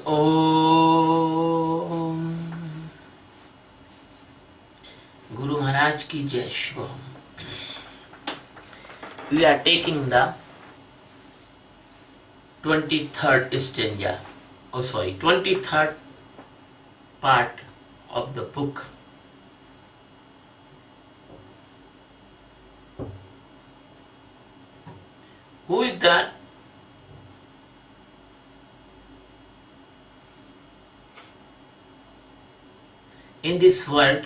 Om Guru Maharaj ki Jai Shivam. We are taking the 23rd stanza, 23rd part of the book. Who is that? In this world,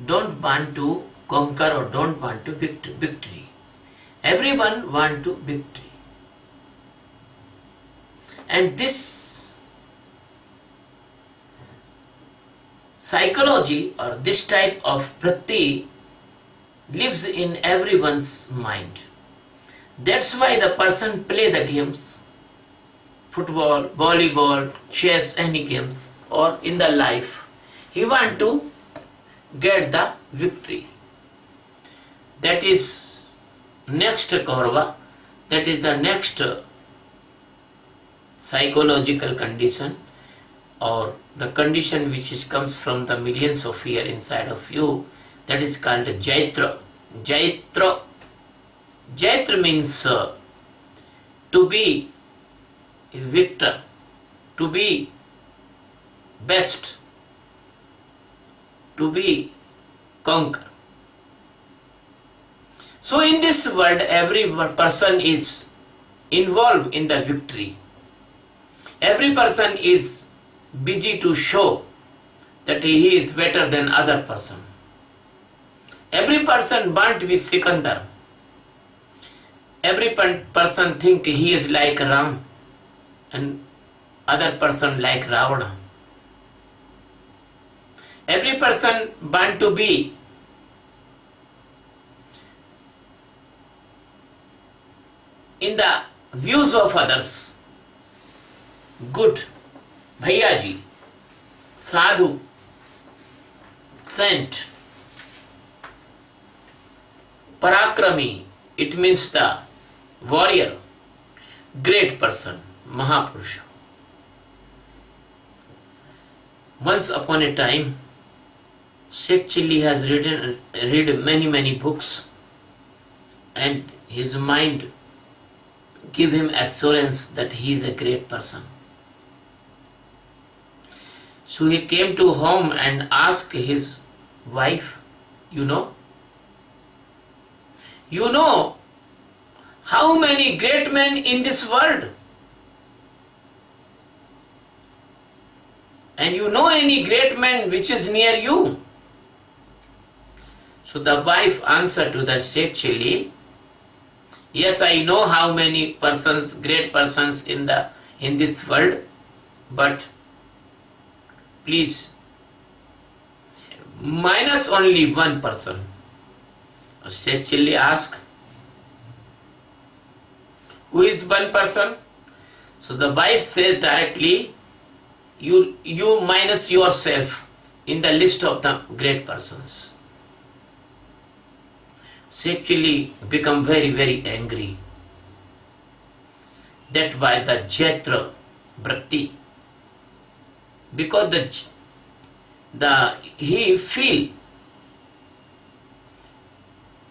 don't want to conquer or don't want to victory. Everyone want to victory. And this psychology or this type of prati lives in everyone's mind. That's why the person play the games, football, volleyball, chess, any games, or in the life. He want to get the victory. That is next Kaurava, that is the next psychological condition, or the condition which comes from the millions of fear inside of you, that is called Jaitra. Jaitra. Jaitra means to be a victor, to be best, to be conquer. So in this world, every person is involved in the victory. Every person is busy to show that he is better than other person. Every person want to be Sikandar. Every person think he is like Ram and other person like Ravana. Every person want to be in the views of others. Good, Bhaiyaji, Sadhu, Saint, Parakrami, it means the warrior, great person, Mahapurusha. Once upon a time, Sheikh Chilli has read many books, and his mind give him assurance that he is a great person. So he came to home and asked his wife, you know how many great men in this world? And you know any great man which is near you? So the wife answered to the Sheikh Chilli, yes, I know how many persons, great persons in this world, but please minus only one person. Sheikh Chilli asked, who is one person? So the wife says directly, you minus yourself in the list of the great persons. Sheikh Chilli become very angry. That by the Jaitra Vritti, because he feel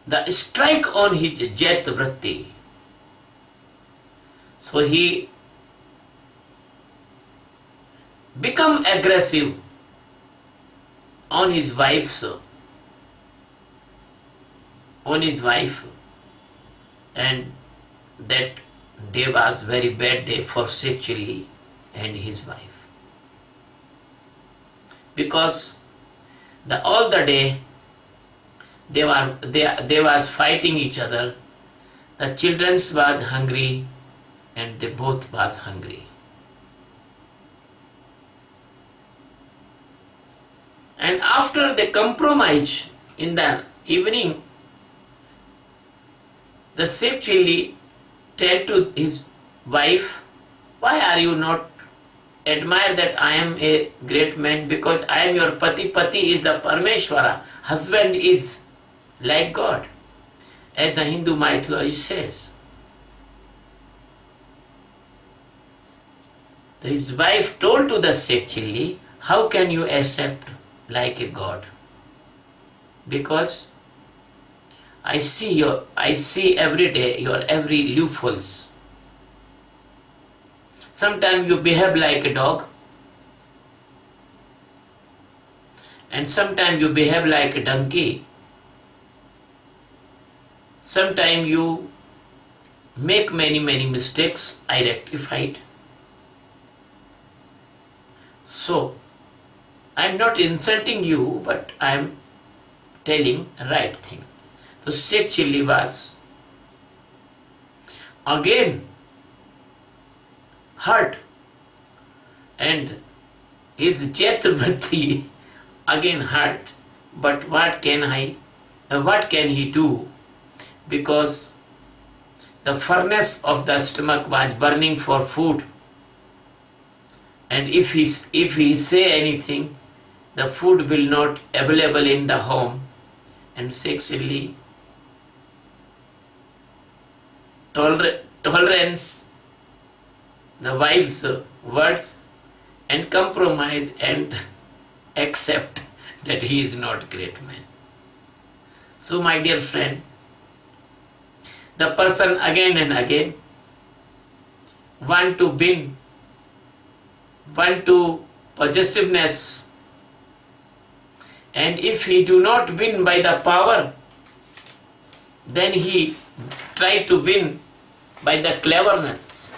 the strike on his Jaitra Vritti. So he become aggressive on his wife, and that day was very bad day for Sheikh Chilli and his wife, because all the day they was fighting each other. The children were hungry and they both was hungry. And after they compromise in the evening, the Sheikh Chilli tell to his wife, why are you not admire that I am a great man? Because I am your Pati. Pati is the Parmeshwara. Husband is like God, as the Hindu mythology says. His wife told to the Sheikh Chilli, how can you accept like a god? Because I see every day your every loopholes. Sometimes you behave like a dog, and sometimes you behave like a donkey. Sometimes you make many mistakes. I rectified. So, I am not insulting you, but I am telling right thing. So Sheikh Chilli was again hurt, and his Chaitrabhakti again hurt. But what can he do? Because the furnace of the stomach was burning for food, and if he say anything, the food will not available in the home. And Sheikh Chilli tolerance the wife's words and compromise and accept that he is not great man. So my dear friend, the person again and again want to win, want to possessiveness, and if he do not win by the power, then he try to win by the cleverness.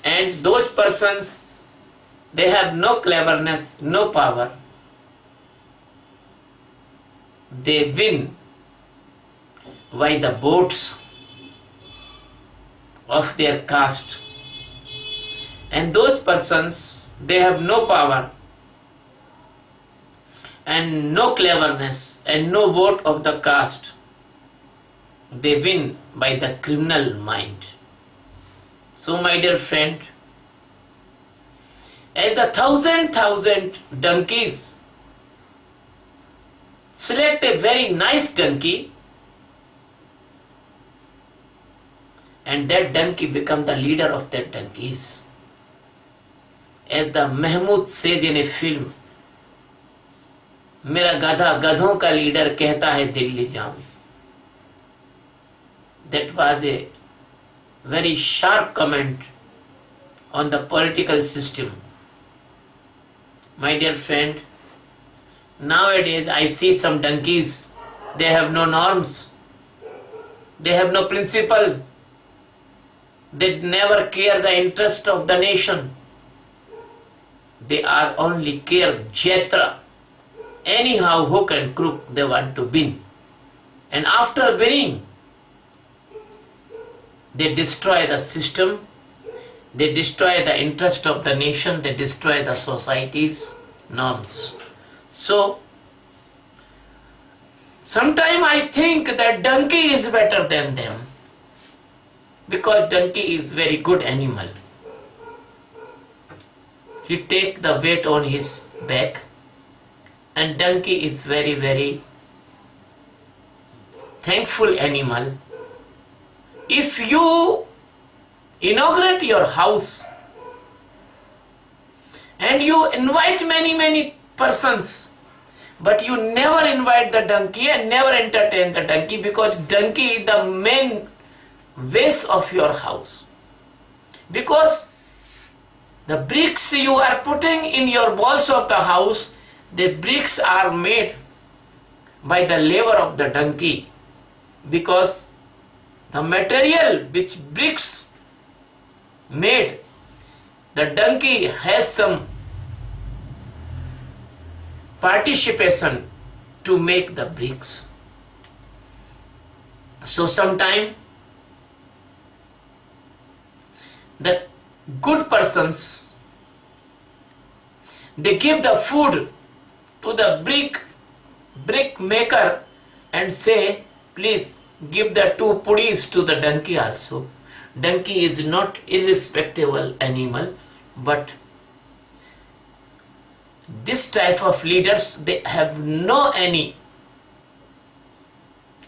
And those persons, they have no cleverness, no power. They win by the votes of their caste. And those persons, they have no power and no cleverness and no vote of the caste. They win by the criminal mind. So my dear friend, as the thousand donkeys select a very nice donkey, and that donkey become the leader of that donkeys. As the Mahmood says in a film, मेरा गधा गधों का leader कहता है दिल्ली जाऊं. That was a very sharp comment on the political system. My dear friend, nowadays I see some donkeys, they have no norms, they have no principle, they never care the interest of the nation. They are only care jatra. Anyhow, hook and crook, they want to win. And after winning, they destroy the system, they destroy the interest of the nation, they destroy the society's norms. So, sometimes I think that donkey is better than them, because donkey is very good animal. He take the weight on his back, and donkey is very thankful animal. If you inaugurate your house and you invite many persons, but you never invite the donkey and never entertain the donkey, because donkey is the main base of your house. Because the bricks you are putting in your walls of the house, the bricks are made by the labor of the donkey, because the material which bricks made, the donkey has some participation to make the bricks. So sometime the good persons, they give the food to the brick maker and say, please give the 2 pudis to the donkey also. Donkey is not irrespectable animal, but this type of leaders, they have no any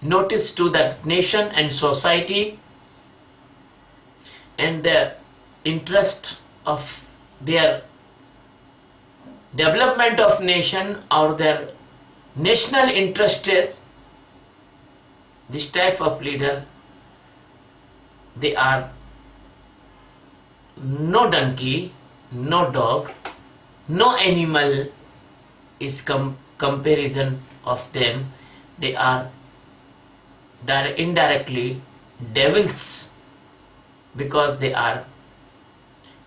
notice to the nation and society and the interest of their development of nation or their national interest is, this type of leader, they are no donkey, no dog, no animal is comparison of them. They are indirectly devils, because they are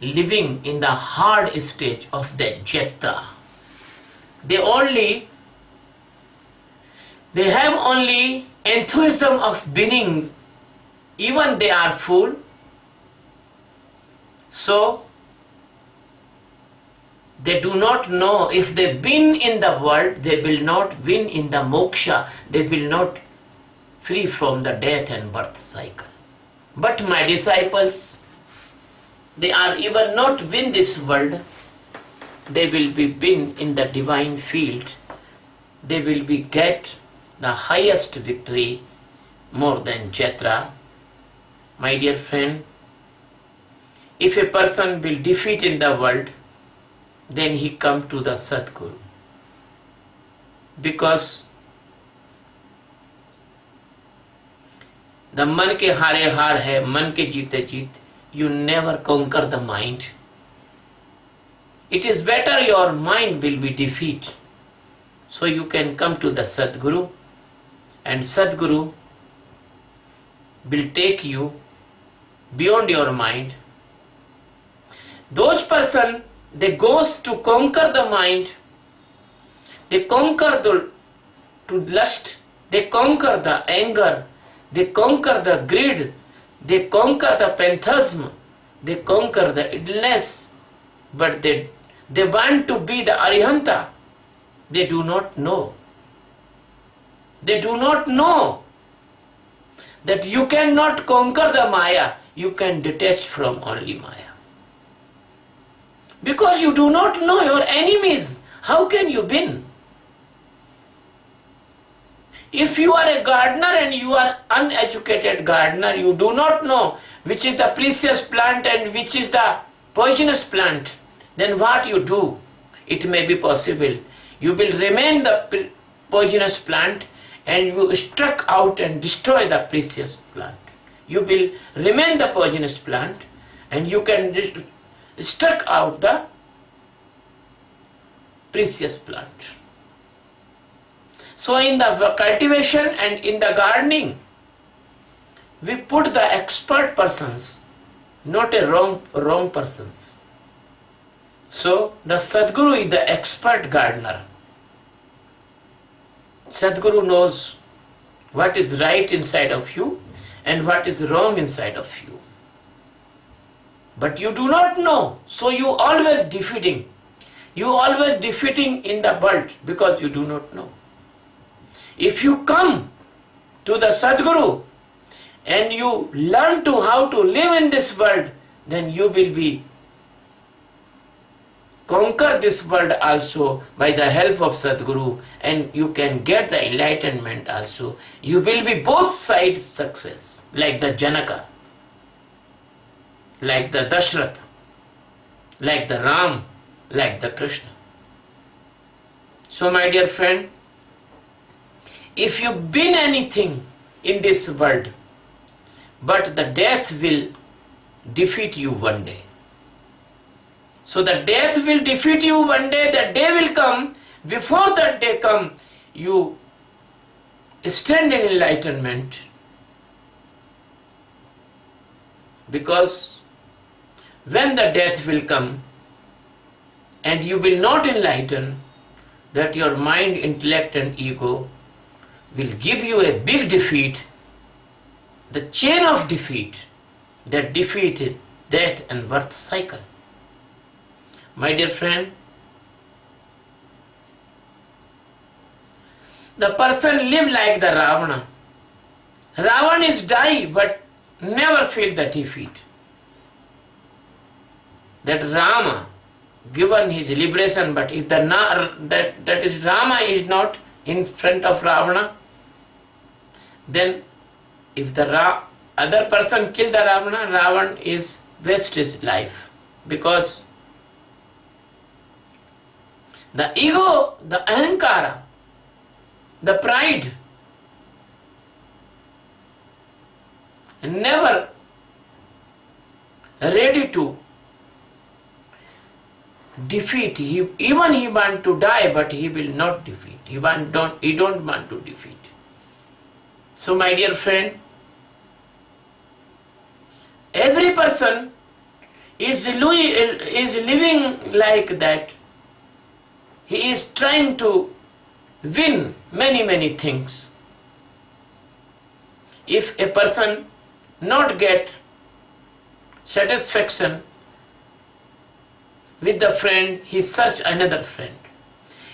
living in the hard stage of the jatra. They have only enthusiasm of winning, even they are fool. So they do not know, if they win in the world, they will not win in the moksha, they will not free from the death and birth cycle. But my disciples, they are even not win this world, they will be win in the divine field. They will be get the highest victory more than jatra. My dear friend, if a person will defeat in the world, then he come to the Sadguru. Because the man ke hare har hai, man ke jeete jeet. You never conquer the mind. It is better your mind will be defeat. So you can come to the Sadguru, and Sadguru will take you beyond your mind. Those person, they goes to conquer the mind, they conquer to lust, they conquer the anger, they conquer the greed, they conquer the pantheism, they conquer the idleness, but they want to be the Arihanta. They do not know. They do not know that you cannot conquer the Maya, you can detach from only Maya. Because you do not know your enemies, how can you win? If you are a gardener and you are uneducated gardener, you do not know which is the precious plant and which is the poisonous plant, then what you do? It may be possible you will remain the poisonous plant and you struck out and destroy the precious plant. You will remain the poisonous plant and you can struck out the precious plant. So in the cultivation and in the gardening, we put the expert persons, not a wrong persons. So the Sadguru is the expert gardener. Sadguru knows what is right inside of you and what is wrong inside of you. But you do not know, so you always defeating. You always defeating in the world because you do not know. If you come to the Sadguru and you learn to how to live in this world, then you will be conquer this world also by the help of Sadguru, and you can get the enlightenment also. You will be both sides success, like the Janaka, like the Dashrath, like the Ram, like the Krishna. So my dear friend, if you win anything in this world, but the death will defeat you one day. So the death will defeat you one day, the day will come. Before that day come, you stand in enlightenment. Because when the death will come and you will not enlighten, that your mind, intellect and ego will give you a big defeat, the chain of defeat that defeated death and birth cycle. My dear friend, the person live like the Ravana. Ravana is die but never feel the defeat. That Rama given his liberation, but if that is Rama is not in front of Ravana, then if the other person kill the Ravana, Ravan is waste his life. Because the ego, the ahankara, the pride never ready to defeat. Even he want to die, but he will not defeat. He don't want to defeat. So my dear friend, every person is living like that. He is trying to win many things. If a person not get satisfaction with the friend, he search another friend.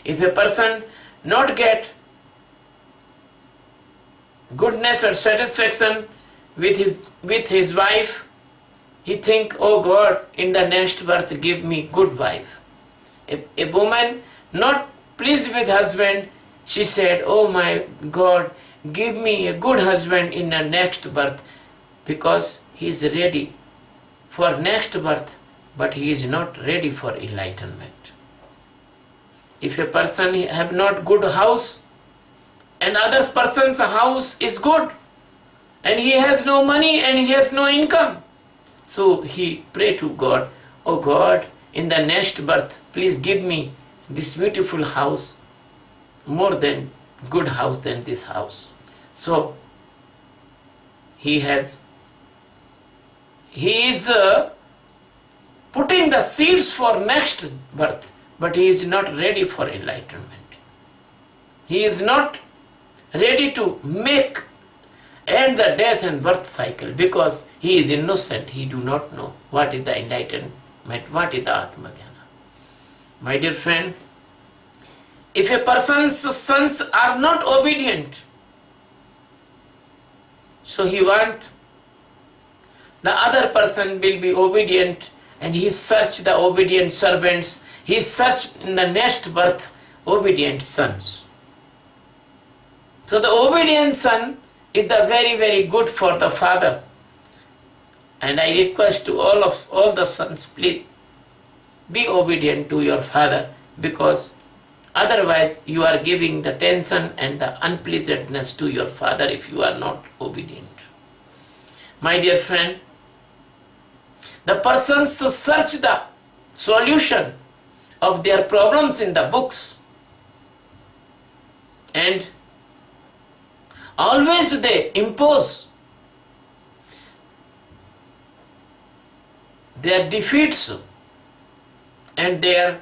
If a person not get goodness or satisfaction with his wife, he think, oh God, in the next birth give me good wife. If a woman not pleased with husband, she said, oh my God, give me a good husband in the next birth, because he is ready for next birth, but he is not ready for enlightenment. If a person have not good house and other person's house is good and he has no money and he has no income, so he pray to God, oh God, in the next birth please give me this beautiful house, more than good house than this house. So he is putting the seeds for next birth, but he is not ready for enlightenment. He is not ready to end the death and birth cycle, because he is innocent. He do not know what is the enlightenment, what is the Atma Jnana. My dear friend, if a person's sons are not obedient, so he want the other person will be obedient, and he search the obedient servants, he search in the next birth obedient sons. So the obedient son is the very good for the father. And I request to all the sons, please be obedient to your father, because otherwise you are giving the tension and the unpleasantness to your father if you are not obedient. My dear friend, the persons search the solution of their problems in the books, and always they impose their defeats and their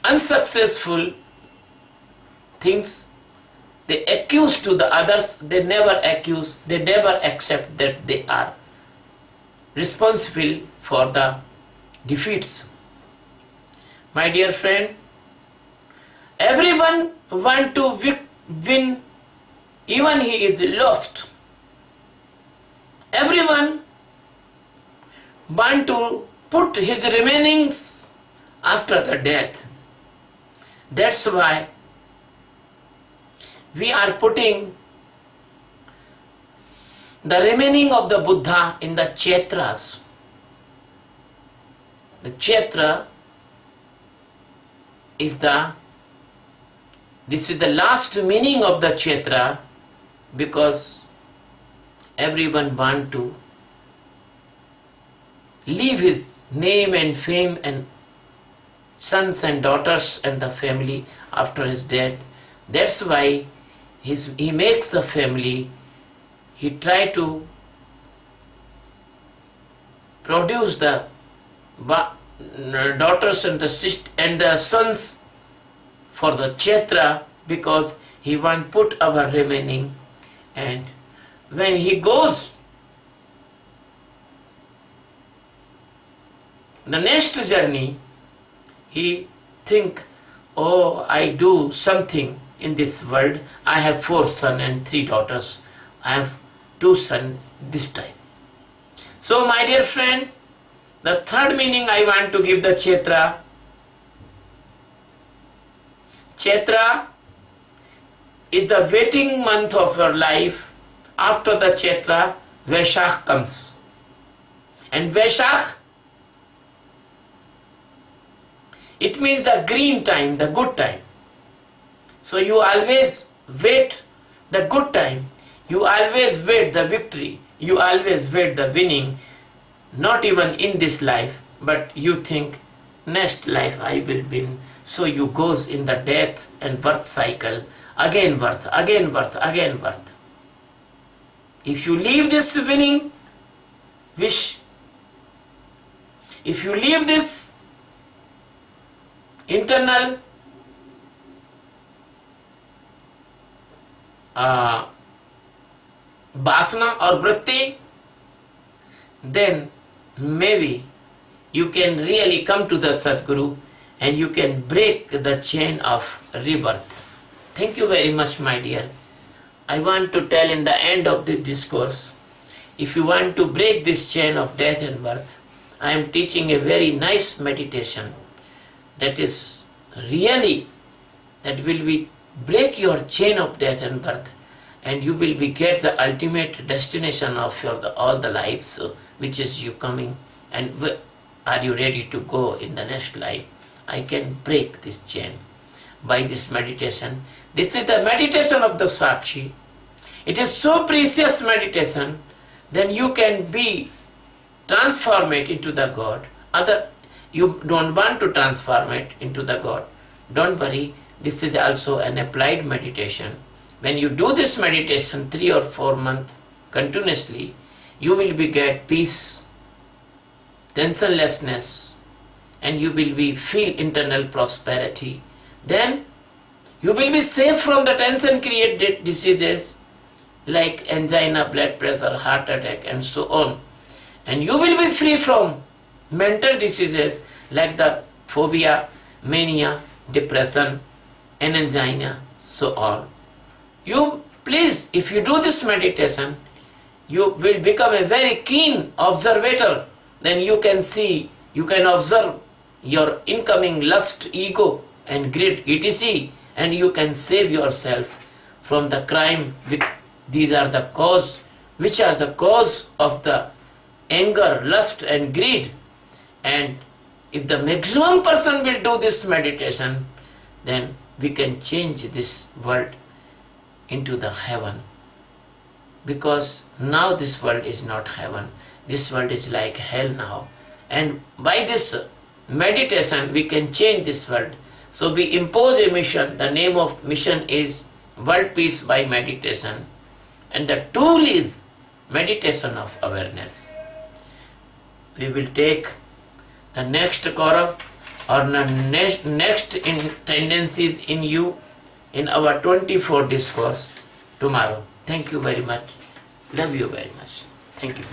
unsuccessful things. They accuse to the others, they never accept that they are responsible for the defeats. My dear friend, everyone want to win, even he is lost. Everyone want to put his remainings after the death. That's why we are putting the remaining of the Buddha in the Kshetras. The Kshetra is this is the last meaning of the Kshetra, because everyone want to leave his name and fame and sons and daughters and the family after his death. That's why he makes the family, he try to produce the daughters and the sons for the Kshetra, because he want put our remaining. And when he goes the next journey, he think, oh, I do something in this world. I have 4 sons and 3 daughters. I have 2 sons this time. So my dear friend, the third meaning I want to give the Kshetra. Kshetra is the waiting month of your life. After the Kshetra, Vaishakh comes. And Vaishakh It means the green time, the good time. So you always wait the good time. You always wait the victory. You always wait the winning. Not even in this life, but you think next life I will win. So you goes in the death and birth cycle. Again birth, again birth, again birth. If you leave this winning wish, if you leave this internal vasana or vritti, then maybe you can really come to the Sadguru and you can break the chain of rebirth. Thank you very much, my dear. I want to tell in the end of the discourse, if you want to break this chain of death and birth, I am teaching a very nice meditation that is really, that will be break your chain of death and birth, and you will be get the ultimate destination of your all the lives, which is you coming, and are you ready to go in the next life? I can break this chain by this meditation. This is the meditation of the Sakshi. It is so precious meditation, then you can be transform it into the God. You don't want to transform it into the God. Don't worry, this is also an applied meditation. When you do this meditation 3 or 4 months continuously, you will be get peace, tensionlessness, and you will be feel internal prosperity. Then you will be safe from the tension created diseases like angina, blood pressure, heart attack, and so on. And you will be free from mental diseases like the phobia, mania, depression, and angina, so on. You please, if you do this meditation, you will become a very keen observator. Then you can see, you can observe your incoming lust, ego, and greed, etc. And you can save yourself from the crime. These are the cause, which are the cause of the anger, lust, and greed. And if the maximum person will do this meditation, then we can change this world into the heaven. Because now this world is not heaven. This world is like hell now. And by this meditation, we can change this world. So we impose a mission. The name of mission is World Peace by Meditation. And the tool is meditation of awareness. We will take the next Kaurav or the next tendencies in you in our 24 discourse tomorrow. Thank you very much. Love you very much. Thank you.